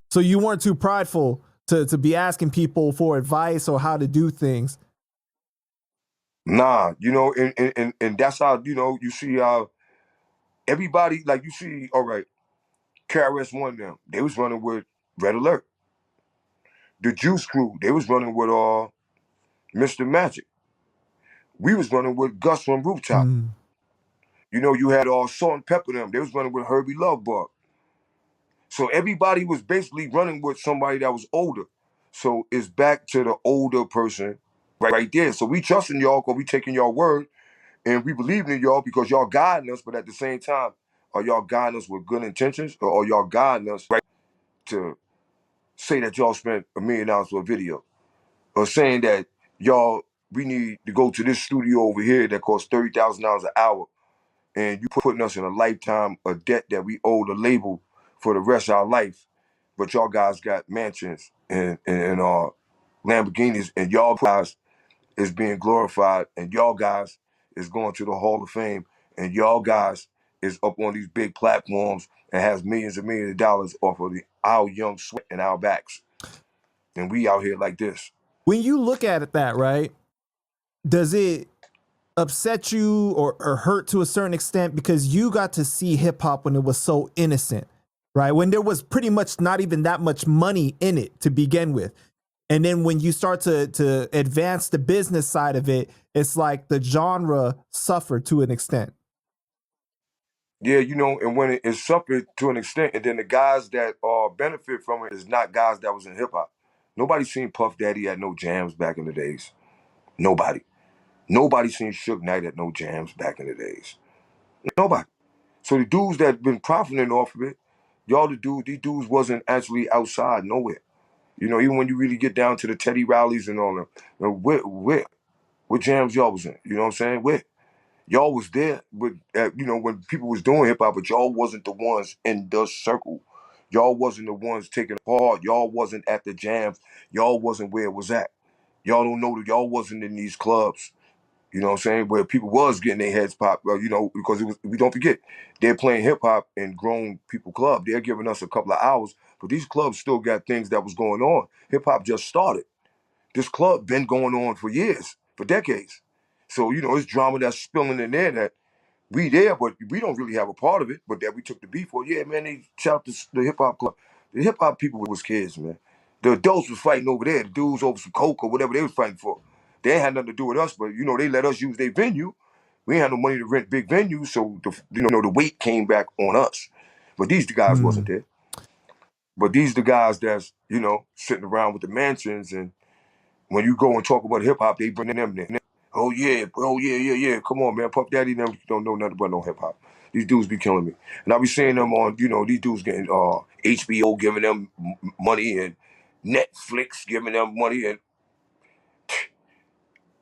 So you weren't too prideful to be asking people for advice or how to do things. Nah, and that's how, you see how everybody, like you see, all right, KRS-One them, they was running with Red Alert. The Juice Crew, they was running with Mr. Magic. We was running with Gus from Rooftop. Mm. You had Salt and Pepper them, they was running with Herbie Lovebug. So everybody was basically running with somebody that was older. So it's back to the older person right there. So we trusting y'all because we taking y'all word and we believe in y'all because y'all guiding us, but at the same time, are y'all guiding us with good intentions or are y'all guiding us right to say that y'all spent $1 million for a video? Or saying that we need to go to this studio over here that costs $30,000 an hour and you putting us in a lifetime of debt that we owe the label for the rest of our life, but y'all guys got mansions and Lamborghinis, and y'all guys is being glorified, and y'all guys is going to the Hall of Fame, and y'all guys is up on these big platforms and has millions and millions of dollars off of our young sweat and our backs, and we out here like this. When you look at it that, right, does it upset you or hurt to a certain extent because you got to see hip hop when it was so innocent, right? When there was pretty much not even that much money in it to begin with. And then when you start to advance the business side of it, it's like the genre suffered to an extent. Yeah, and when it suffered to an extent, and then the guys that benefit from it is not guys that was in hip hop. Nobody seen Puff Daddy at no jams back in the days. Nobody. Nobody seen Suge Knight at no jams back in the days. Nobody. So the dudes that been profiting off of it, these dudes wasn't actually outside nowhere. Even when you really get down to the Teddy rallies and all that, what jams y'all was in? You know what I'm saying? Where? Y'all was there with, when people was doing hip hop, but y'all wasn't the ones in the circle. Y'all wasn't the ones taking part. Y'all wasn't at the jams. Y'all wasn't where it was at. Y'all don't know that y'all wasn't in these clubs. You know what I'm saying? Where people was getting their heads popped, because we don't forget, they're playing hip hop in grown people club. They're giving us a couple of hours, but these clubs still got things that was going on. Hip hop just started. This club been going on for years, for decades. So, it's drama that's spilling in there that we there, but we don't really have a part of it, but that we took the beef for. Yeah, man, they shot the hip hop club. The hip hop people was kids, man. The adults was fighting over there. The dudes over some coke or whatever they was fighting for. They ain't had nothing to do with us, but they let us use their venue. We ain't had no money to rent big venues, so the weight came back on us. But these the guys wasn't there. But these the guys that's sitting around with the mansions, and when you go and talk about hip hop, they bring them in. Oh yeah, yeah. Come on, man. Puff Daddy them don't know nothing about no hip hop. These dudes be killing me, and I be seeing them on these dudes getting HBO giving them money and Netflix giving them money and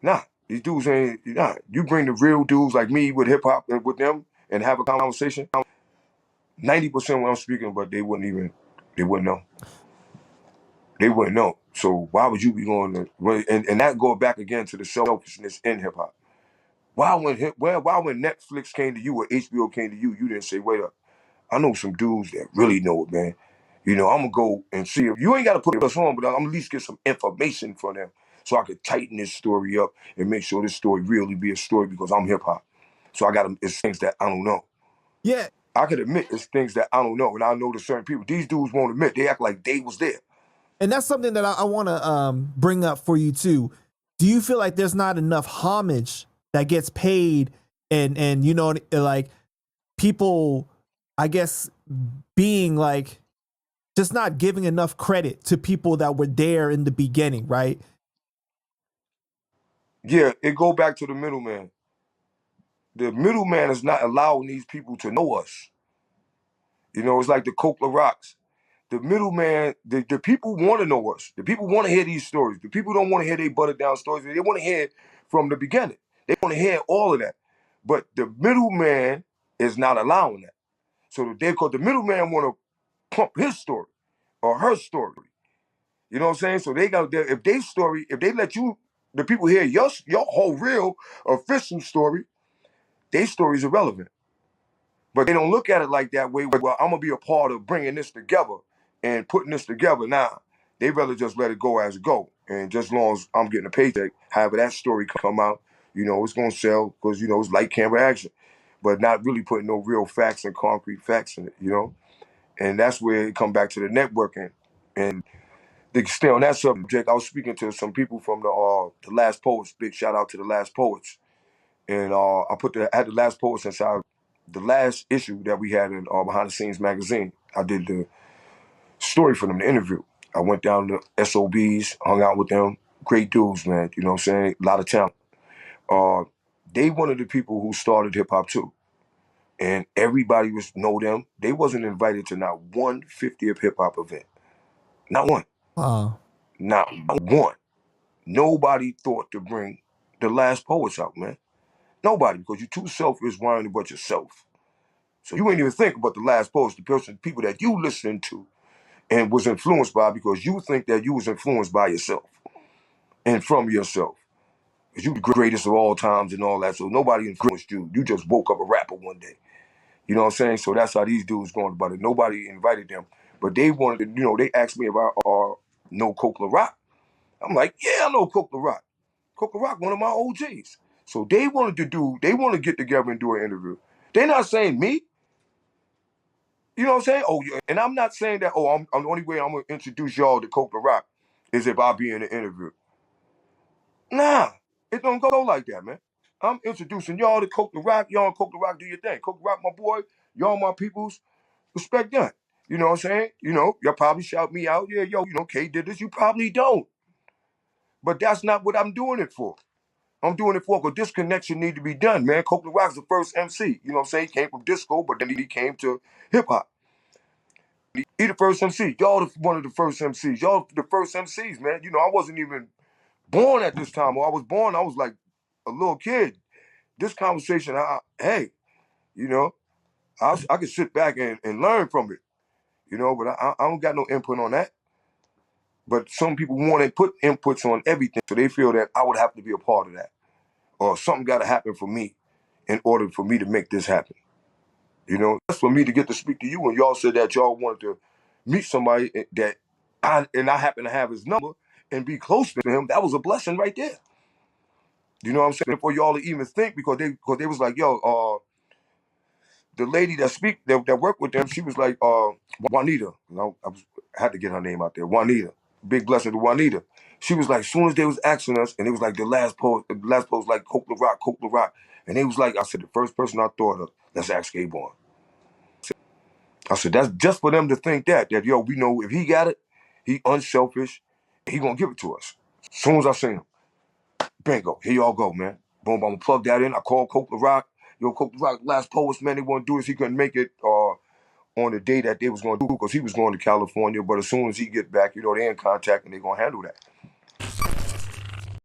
nah. These dudes ain't nah. You bring the real dudes like me with hip hop with them and have a conversation. 90% what I'm speaking about, they wouldn't know. They wouldn't know. So why would you be going to and that go back again to the selfishness in hip hop? Why when Netflix came to you or HBO came to you, you didn't say, wait up, I know some dudes that really know it, man. I'm gonna go and see if you ain't gotta put us on, but I'm at least get some information from them so I could tighten this story up and make sure this story really be a story because I'm hip hop. So it's things that I don't know. Yeah. I could admit it's things that I don't know, and I know to certain people. These dudes won't admit. They act like they was there. And that's something that I want to bring up for you too. Do you feel like there's not enough homage that gets paid and like people, I guess, being like just not giving enough credit to people that were there in the beginning, right? Yeah, it go back to the middleman. The middleman is not allowing these people to know us. It's like the Coke Rocks. The middleman, the people want to know us. The people want to hear these stories. The people don't want to hear they buttered down stories. They want to hear it from the beginning. They want to hear all of that. But the middleman is not allowing that. So the middleman want to pump his story or her story. You know what I'm saying? So if they let you, the people hear your whole real official story, their story is irrelevant. But they don't look at it like that way. Well, I'm gonna be a part of bringing this together and putting this together. Now, they rather just let it go as it go, and just as long as I'm getting a paycheck, however that story come out, it's gonna sell because it's light camera action, but not really putting no real facts and concrete facts in it. And that's where it come back to the networking. And to stay on that subject, I was speaking to some people from the Last Poets. Big shout out to the Last Poets. And I had the Last Poets inside the last issue that we had in Behind the Scenes magazine. I did the story for them, the interview. I went down to SOBs, hung out with them. Great dudes, man. You know what I'm saying? A lot of talent. They one of the people who started hip hop too. And everybody know them. They wasn't invited to not one 50th hip hop event. Not one. Wow. Not one. Nobody thought to bring the Last Poets out, man. Nobody, because you're too selfish worrying about yourself. So you ain't even think about the Last Poets, the people that you listened to and was influenced by, because you think that you was influenced by yourself and from yourself. Because you the greatest of all times and all that. So nobody influenced you. You just woke up a rapper one day. You know what I'm saying? So that's how these dudes going about it. Nobody invited them. But they wanted to, they asked me about know Coke La Rock. I'm like, yeah, I know Coke La Rock. Coke La Rock, one of my OGs. So they want to get together and do an interview. They're not saying me. You know what I'm saying? Oh, yeah. And I'm not saying that, I'm the only way I'm going to introduce y'all to Coke La Rock is if I be in the interview. Nah, it don't go like that, man. I'm introducing y'all to Coke La Rock. Y'all and Coke La Rock do your thing. Coke La Rock, my boy. Y'all my peoples. Respect that. You know what I'm saying? Y'all probably shout me out. Yeah, K did this. You probably don't. But that's not what I'm doing it for. I'm doing it for because this connection need to be done, man. Coke La Rock's the first MC. You know what I'm saying? He came from disco, but then he came to hip hop. He the first MC. Y'all one of the first MCs. Y'all the first MCs, man. I wasn't even born at this time. When I was born, I was like a little kid. This conversation, hey, I could sit back and learn from it, but I don't got no input on that. But some people want to put inputs on everything, so they feel that I would have to be a part of that. Or something got to happen for me in order for me to make this happen. That's for me to get to speak to you, and y'all said that y'all wanted to meet somebody that I happen to have his number and be close to him. That was a blessing right there. You know what I'm saying? For y'all to even think, because they was like, the lady that worked with them, she was like, Juanita. I had to get her name out there. Juanita. Big blessing to Juanita. She was like, as soon as they was asking us, and it was like the last post was like Coke La Rock. And they was like, I said, the first person I thought of, let's ask Gabon. I said, that's just for them to think that we know if he got it, he unselfish, he gonna give it to us. As soon as I seen him, bingo, here y'all go, man. Boom, I'm gonna plug that in. I called Coke La Rock. Coke La Rock, Last Poets, man, they want to do this. He couldn't make it on the day that they was gonna do because he was going to California. But as soon as he get back, they in contact and they gonna handle that.